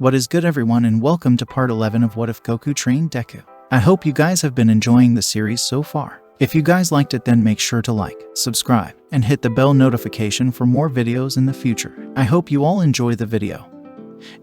What is good everyone, and welcome to part 11 of What If Goku Trained Deku. I hope you guys have been enjoying the series so far. If you guys liked it, then make sure to like, subscribe, and hit the bell notification for more videos in the future. I hope you all enjoy the video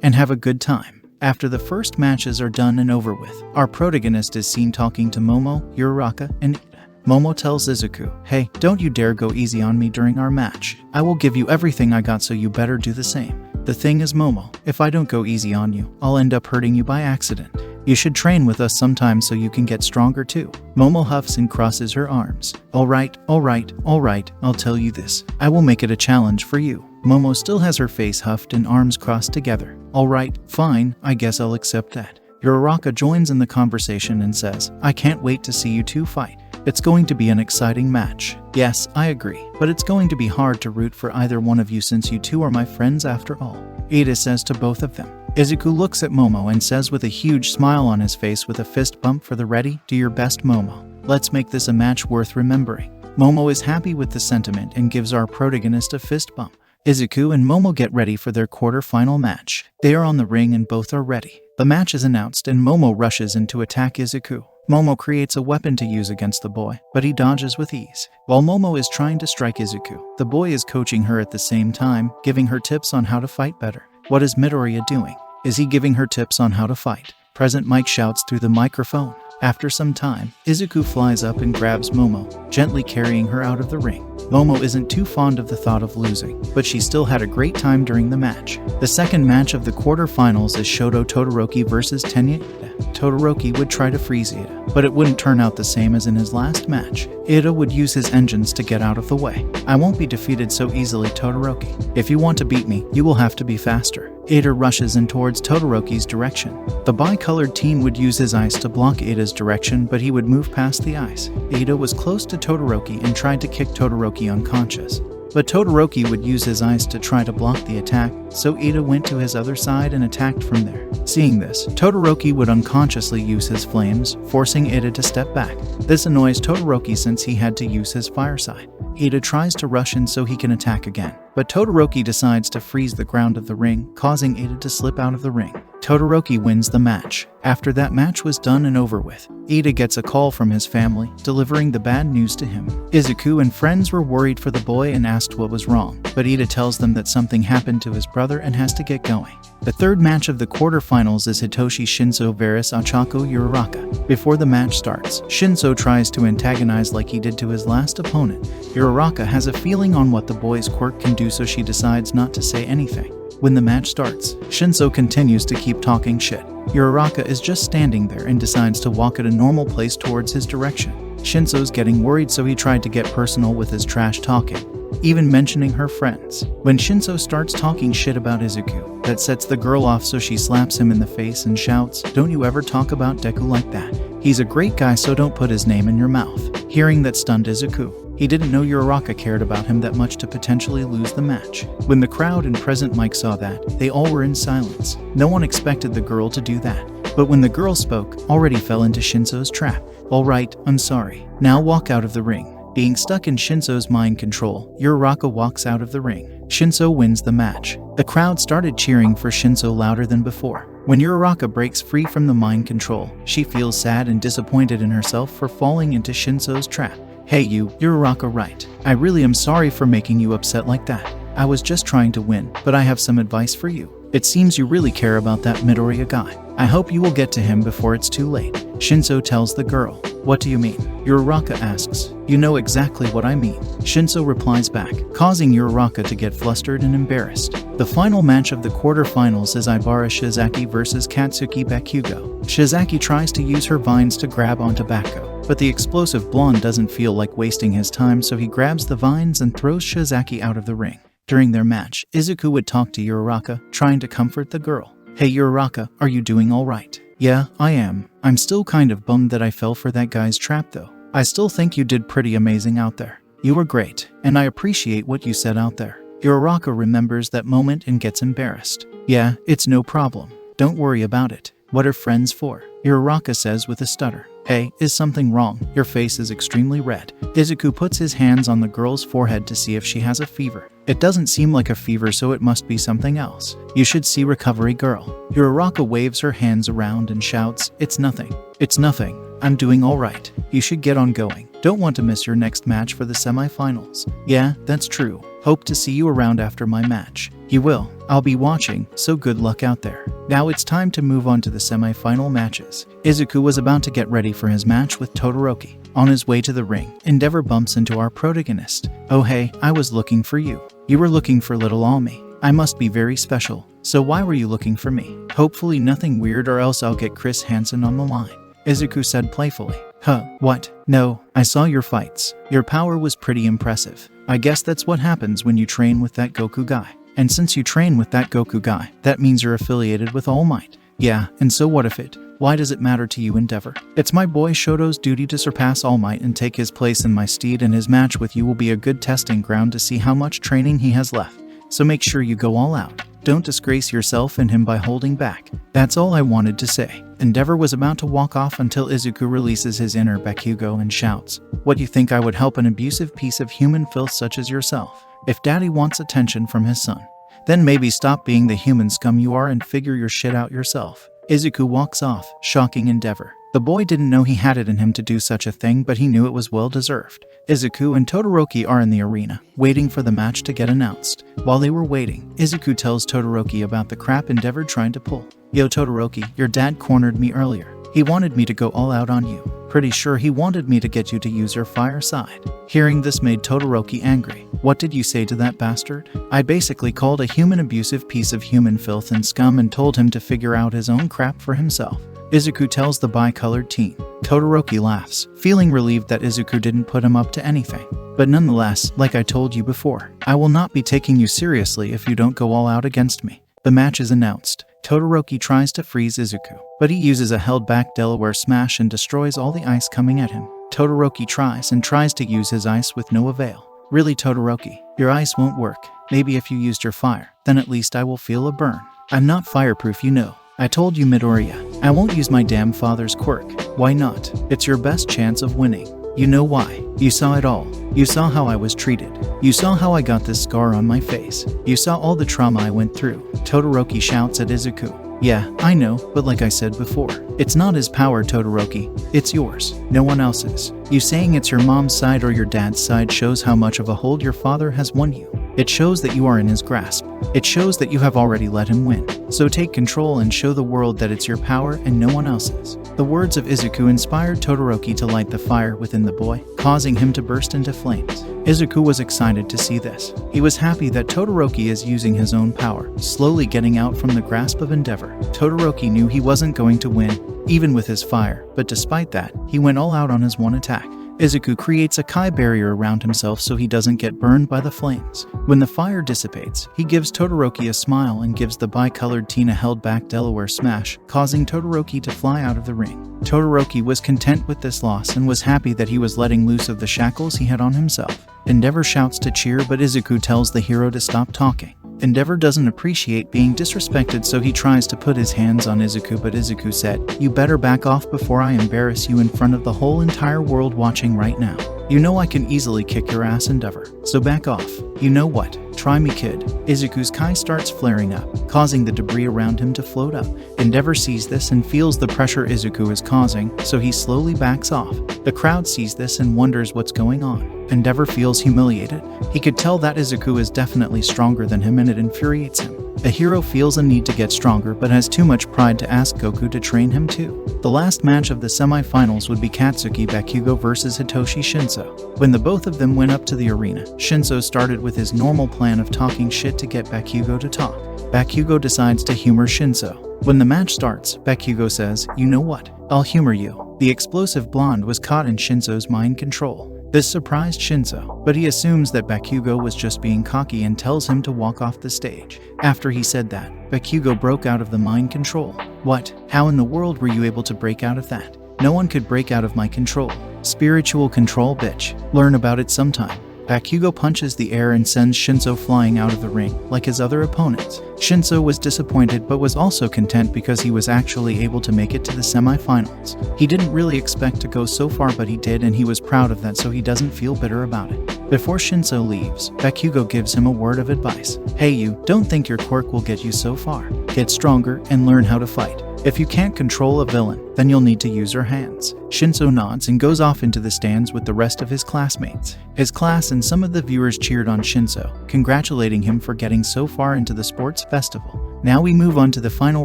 and have a good time. After the first matches are done and over with, our protagonist is seen talking to Momo, Uraraka, and Ida. Momo tells Izuku, "Hey, don't you dare go easy on me during our match. I will give you everything I got, so you better do the same. The thing is, Momo, if I don't go easy on you, I'll end up hurting you by accident. You should train with us sometime so you can get stronger too." Momo huffs and crosses her arms. Alright, I'll tell you this. I will make it a challenge for you." Momo still has her face huffed and arms crossed together. Alright, fine, I guess I'll accept that. Uraraka joins in the conversation and says, "I can't wait to see you two fight. It's going to be an exciting match." Yes, I agree, but it's going to be hard to root for either one of you since you two are my friends after all, Ida says to both of them. Izuku looks at Momo and says with a huge smile on his face with a fist bump for the ready, "Do your best, Momo. Let's make this a match worth remembering." Momo is happy with the sentiment and gives our protagonist a fist bump. Izuku and Momo get ready for their quarter-final match. They are on the ring and both are ready. The match is announced and Momo rushes in to attack Izuku. Momo creates a weapon to use against the boy, but he dodges with ease. While Momo is trying to strike Izuku, the boy is coaching her at the same time, giving her tips on how to fight better. What is Midoriya doing? Is he giving her tips on how to fight? Present Mike shouts through the microphone. After some time, Izuku flies up and grabs Momo, gently carrying her out of the ring. Momo isn't too fond of the thought of losing, but she still had a great time during the match. The second match of the quarterfinals is Shoto Todoroki versus Tenya Ida. Todoroki would try to freeze Ida, but it wouldn't turn out the same as in his last match. Ida would use his engines to get out of the way. "I won't be defeated so easily, Todoroki. If you want to beat me, you will have to be faster." Ida rushes in towards Todoroki's direction. The bi-colored teen would use his ice to block Ida's direction, but he would move past the ice. Ida was close to Todoroki and tried to kick Todoroki unconscious. But Todoroki would use his ice to try to block the attack, so Ida went to his other side and attacked from there. Seeing this, Todoroki would unconsciously use his flames, forcing Ida to step back. This annoys Todoroki since he had to use his fire side. Ida tries to rush in so he can attack again, but Todoroki decides to freeze the ground of the ring, causing Ida to slip out of the ring. Todoroki wins the match. After that match was done and over with, Ida gets a call from his family, delivering the bad news to him. Izuku and friends were worried for the boy and asked what was wrong, but Ida tells them that something happened to his brother and has to get going. The third match of the quarterfinals is Hitoshi Shinso versus Ochako Uraraka. Before the match starts, Shinso tries to antagonize like he did to his last opponent. Uraraka has a feeling on what the boy's quirk can do, so she decides not to say anything. When the match starts, Shinso continues to keep talking shit. Uraraka is just standing there and decides to walk at a normal pace towards his direction. Shinso's getting worried, so he tried to get personal with his trash talking, even mentioning her friends. When Shinso starts talking shit about Izuku, that sets the girl off, so she slaps him in the face and shouts, "Don't you ever talk about Deku like that. He's a great guy, so don't put his name in your mouth." Hearing that stunned Izuku. He didn't know Uraraka cared about him that much to potentially lose the match. When the crowd and Present Mike saw that, they all were in silence. No one expected the girl to do that. But when the girl spoke, already fell into Shinso's trap. "Alright, I'm sorry. Now walk out of the ring." Being stuck in Shinso's mind control, Uraraka walks out of the ring. Shinso wins the match. The crowd started cheering for Shinso louder than before. When Uraraka breaks free from the mind control, she feels sad and disappointed in herself for falling into Shinso's trap. "Hey you, Uraraka, right. I really am sorry for making you upset like that. I was just trying to win, but I have some advice for you. It seems you really care about that Midoriya guy. I hope you will get to him before it's too late." Shinso tells the girl. "What do you mean?" Uraraka asks. "You know exactly what I mean," Shinso replies back, causing Uraraka to get flustered and embarrassed. The final match of the quarterfinals is Ibara Shizaki versus Katsuki Bakugo. Shizaki tries to use her vines to grab onto Bakugo, but the explosive blonde doesn't feel like wasting his time, so he grabs the vines and throws Shizaki out of the ring. During their match, Izuku would talk to Uraraka, trying to comfort the girl. "Hey Uraraka, are you doing alright?" "Yeah, I am. I'm still kind of bummed that I fell for that guy's trap though. I still think you did pretty amazing out there. You were great, and I appreciate what you said out there." Uraraka remembers that moment and gets embarrassed. "Yeah, it's no problem. Don't worry about it. What are friends for?" Uraraka says with a stutter. "Hey, is something wrong? Your face is extremely red." Izuku puts his hands on the girl's forehead to see if she has a fever. It doesn't seem like a fever, so it must be something else. You should see recovery girl. Uraraka waves her hands around and shouts, "It's nothing. It's nothing. I'm doing all right. You should get on going. Don't want to miss your next match for the semifinals." "Yeah, that's true. Hope to see you around after my match." "You will. I'll be watching, so good luck out there." Now it's time to move on to the semifinal matches. Izuku was about to get ready for his match with Todoroki. On his way to the ring, Endeavor bumps into our protagonist. "Oh hey, I was looking for you. You were looking for little Almi. I must be very special. So why were you looking for me? Hopefully nothing weird, or else I'll get Chris Hansen on the line," Izuku said playfully. "Huh, what? No, I saw your fights. Your power was pretty impressive. I guess that's what happens when you train with that Goku guy. And since you train with that Goku guy, that means you're affiliated with All Might." "Yeah, and so what if it? Why does it matter to you, Endeavor? It's my boy Shoto's duty to surpass All Might and take his place in my stead, and his match with you will be a good testing ground to see how much training he has left. So make sure you go all out. Don't disgrace yourself and him by holding back." That's all I wanted to say. Endeavor was about to walk off until Izuku releases his inner Bakugo and shouts, "What, you think I would help an abusive piece of human filth such as yourself? If daddy wants attention from his son, then maybe stop being the human scum you are and figure your shit out yourself." Izuku walks off, shocking Endeavor. The boy didn't know he had it in him to do such a thing, but he knew it was well deserved. Izuku and Todoroki are in the arena, waiting for the match to get announced. While they were waiting, Izuku tells Todoroki about the crap Endeavor tried to pull. "Yo Todoroki, your dad cornered me earlier. He wanted me to go all out on you. Pretty sure he wanted me to get you to use your fire side." Hearing this made Todoroki angry. "What did you say to that bastard?" "I basically called a human abusive piece of human filth and scum and told him to figure out his own crap for himself," Izuku tells the bi-colored teen. Todoroki laughs, feeling relieved that Izuku didn't put him up to anything. "But nonetheless, like I told you before, I will not be taking you seriously if you don't go all out against me." The match is announced. Todoroki tries to freeze Izuku, but he uses a held-back Delaware smash and destroys all the ice coming at him. Todoroki tries to use his ice with no avail. "Really, Todoroki, your ice won't work. Maybe if you used your fire, then at least I will feel a burn. I'm not fireproof, you know. I told you, Midoriya. I won't use my damn father's quirk." "Why not? It's your best chance of winning. You know why. You saw it all. You saw how I was treated. You saw how I got this scar on my face. You saw all the trauma I went through." Todoroki shouts at Izuku. "Yeah, I know, but like I said before, it's not his power, Todoroki. It's yours, no one else's. You saying it's your mom's side or your dad's side shows how much of a hold your father has won you. It shows that you are in his grasp. It shows that you have already let him win. So take control and show the world that it's your power and no one else's." The words of Izuku inspired Todoroki to light the fire within the boy, causing him to burst into flames. Izuku was excited to see this. He was happy that Todoroki is using his own power, slowly getting out from the grasp of Endeavor. Todoroki knew he wasn't going to win, even with his fire, but despite that, he went all out on his one attack. Izuku creates a Kai barrier around himself so he doesn't get burned by the flames. When the fire dissipates, he gives Todoroki a smile and gives the bi-colored teen a held-back Delaware smash, causing Todoroki to fly out of the ring. Todoroki was content with this loss and was happy that he was letting loose of the shackles he had on himself. Endeavor shouts to cheer, but Izuku tells the hero to stop talking. Endeavor doesn't appreciate being disrespected, so he tries to put his hands on Izuku, but Izuku said, "You better back off before I embarrass you in front of the whole entire world watching right now. You know I can easily kick your ass, Endeavor, so back off. You know what? Try me, kid." Izuku's Kai starts flaring up, causing the debris around him to float up. Endeavor sees this and feels the pressure Izuku is causing, so he slowly backs off. The crowd sees this and wonders what's going on. Endeavor feels humiliated. He could tell that Izuku is definitely stronger than him and it infuriates him. A hero feels a need to get stronger but has too much pride to ask Goku to train him too. The last match of the semi-finals would be Katsuki Bakugo versus Hitoshi Shinso. When the both of them went up to the arena, Shinso started with his normal plan of talking shit to get Bakugo to talk. Bakugo decides to humor Shinso. When the match starts, Bakugo says, "You know what? I'll humor you." The explosive blonde was caught in Shinso's mind control. This surprised Shinso, but he assumes that Bakugo was just being cocky and tells him to walk off the stage. After he said that, Bakugo broke out of the mind control. "What? How in the world were you able to break out of that?" "No one could break out of my control. Spiritual control, bitch. Learn about it sometime." Bakugo punches the air and sends Shinso flying out of the ring, like his other opponents. Shinso was disappointed but was also content because he was actually able to make it to the semi-finals. He didn't really expect to go so far, but he did, and he was proud of that, so he doesn't feel bitter about it. Before Shinso leaves, Bakugo gives him a word of advice. Hey you, don't think your quirk will get you so far. Get stronger and learn how to fight. If you can't control a villain, then you'll need to use your hands. Shinso nods and goes off into the stands with the rest of his classmates. His class and some of the viewers cheered on Shinso, congratulating him for getting so far into the sports festival. Now we move on to the final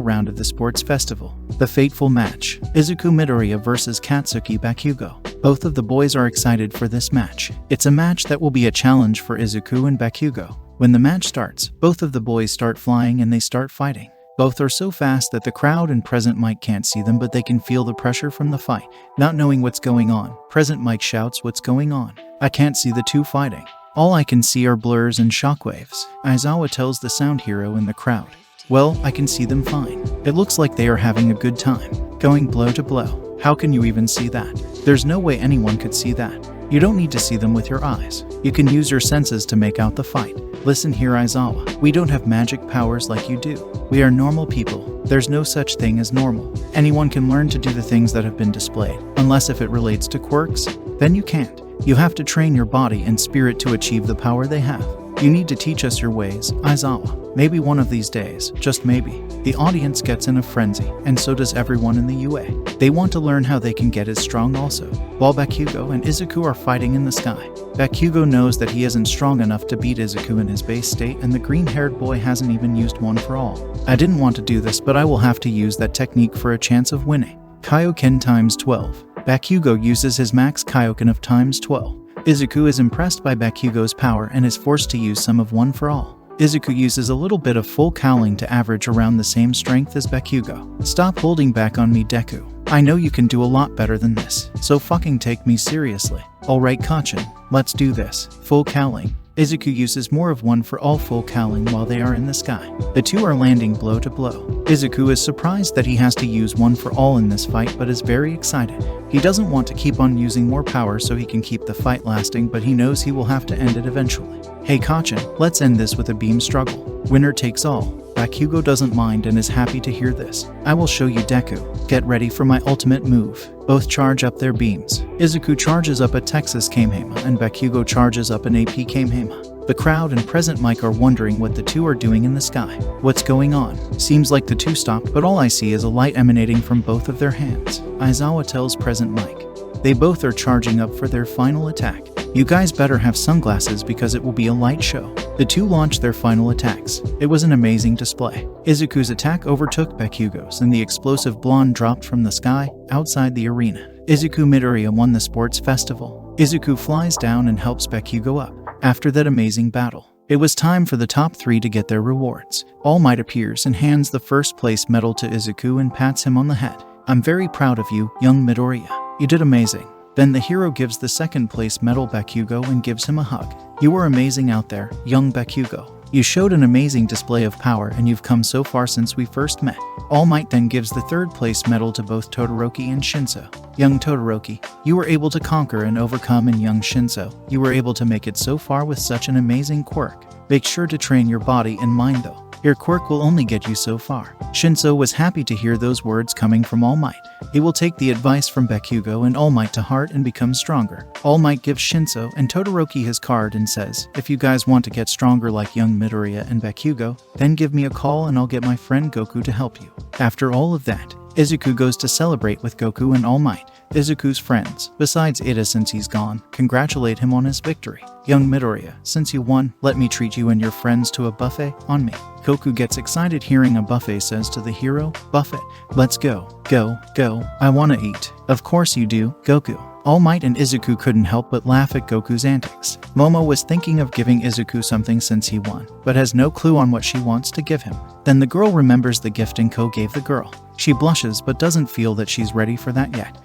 round of the sports festival, the fateful match, Izuku Midoriya vs Katsuki Bakugo. Both of the boys are excited for this match. It's a match that will be a challenge for Izuku and Bakugo. When the match starts, both of the boys start flying and they start fighting. Both are so fast that the crowd and present mic can't see them, but they can feel the pressure from the fight. Not knowing what's going on, present mic shouts, "What's going on? I can't see the two fighting. All I can see are blurs and shockwaves." Aizawa tells the sound hero in the crowd. "Well, I can see them fine. It looks like they are having a good time, going blow to blow." How can you even see that? There's no way anyone could see that. You don't need to see them with your eyes. You can use your senses to make out the fight. Listen here, Aizawa. We don't have magic powers like you do. We are normal people. There's no such thing as normal. Anyone can learn to do the things that have been displayed, unless if it relates to quirks, then you can't. You have to train your body and spirit to achieve the power they have. You need to teach us your ways, Aizawa. Maybe one of these days, just maybe, the audience gets in a frenzy, and so does everyone in the UA. They want to learn how they can get as strong also. While Bakugo and Izuku are fighting in the sky, Bakugo knows that he isn't strong enough to beat Izuku in his base state, and the green-haired boy hasn't even used one for all. I didn't want to do this, but I will have to use that technique for a chance of winning. Kaioken times 12. Bakugo uses his max Kaioken of times 12. Izuku is impressed by Bakugo's power and is forced to use some of one for all. Izuku uses a little bit of full cowling to average around the same strength as Bakugo. Stop holding back on me, Deku. I know you can do a lot better than this, so fucking take me seriously. Alright Kachin, let's do this. Full cowling. Izuku uses more of one for all full cowling while they are in the sky. The two are landing blow to blow. Izuku is surprised that he has to use one for all in this fight, but is very excited. He doesn't want to keep on using more power so he can keep the fight lasting, but he knows he will have to end it eventually. Hey Kachin, let's end this with a beam struggle. Winner takes all. Bakugo doesn't mind and is happy to hear this. I will show you, Deku. Get ready for my ultimate move. Both charge up their beams. Izuku charges up a Texas Kamehameha and Bakugo charges up an AP Kamehameha. The crowd and present mic are wondering what the two are doing in the sky. What's going on? Seems like the two stopped, but all I see is a light emanating from both of their hands. Aizawa tells present mic. They both are charging up for their final attack. You guys better have sunglasses because it will be a light show. The two launched their final attacks. It was an amazing display. Izuku's attack overtook Bakugo's and the explosive blonde dropped from the sky outside the arena. Izuku Midoriya won the sports festival. Izuku flies down and helps Bakugo up. After that amazing battle, it was time for the top 3 to get their rewards. All Might appears and hands the first place medal to Izuku and pats him on the head. I'm very proud of you, young Midoriya. You did amazing. Then the hero gives the second place medal Bakugo and gives him a hug. You were amazing out there, young Bakugo. You showed an amazing display of power and you've come so far since we first met. All Might then gives the third place medal to both Todoroki and Shinso. Young Todoroki, you were able to conquer and overcome, and young Shinso, you were able to make it so far with such an amazing quirk. Make sure to train your body and mind though. Your quirk will only get you so far. Shinso was happy to hear those words coming from All Might. He will take the advice from Bakugo and All Might to heart and become stronger. All Might gives Shinso and Todoroki his card and says, if you guys want to get stronger like young Midoriya and Bakugo, then give me a call and I'll get my friend Goku to help you. After all of that, Izuku goes to celebrate with Goku and All Might. Izuku's friends, besides Ida since he's gone, congratulate him on his victory. Young Midoriya, since you won, let me treat you and your friends to a buffet on me. Goku gets excited hearing a buffet, says to the hero, buffet, let's go, go, go, I wanna eat. Of course you do, Goku. All Might and Izuku couldn't help but laugh at Goku's antics. Momo was thinking of giving Izuku something since he won, but has no clue on what she wants to give him. Then the girl remembers the gift Inko gave the girl. She blushes but doesn't feel that she's ready for that yet.